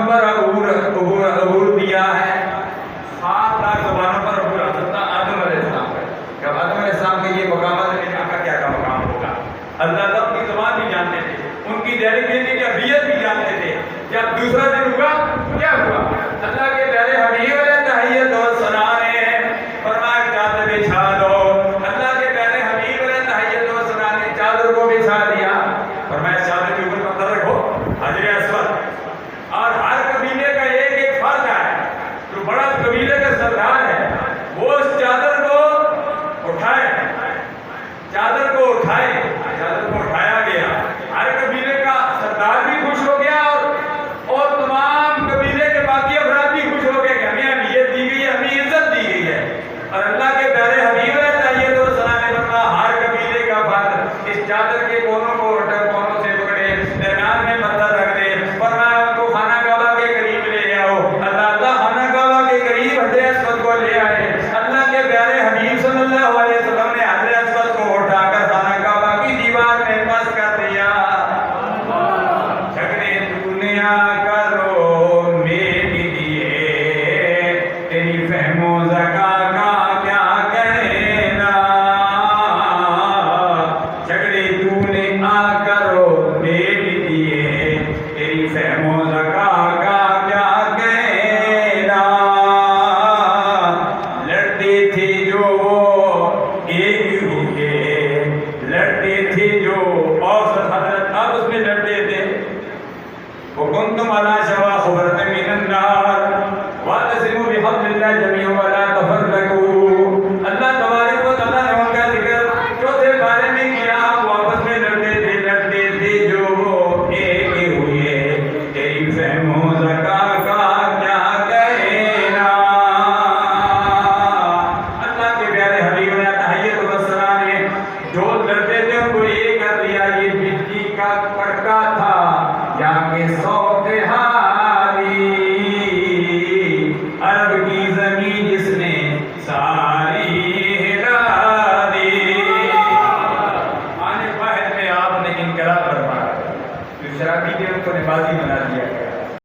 پر عبور دیا ہے 7 لاکھ زبانوں پر عبور حضرت آدم علیہ السلام پر. جب آدم علیہ السلام کے یہ مقامات ہے ان کا کیا مقام ہوگا. اللہ تو اپنی زبان بھی جانتے تھے, ان کی دہلی کی طبیعت بھی جانتے تھے. جب دوسرا دن ہوا کیا ہوا, اللہ کے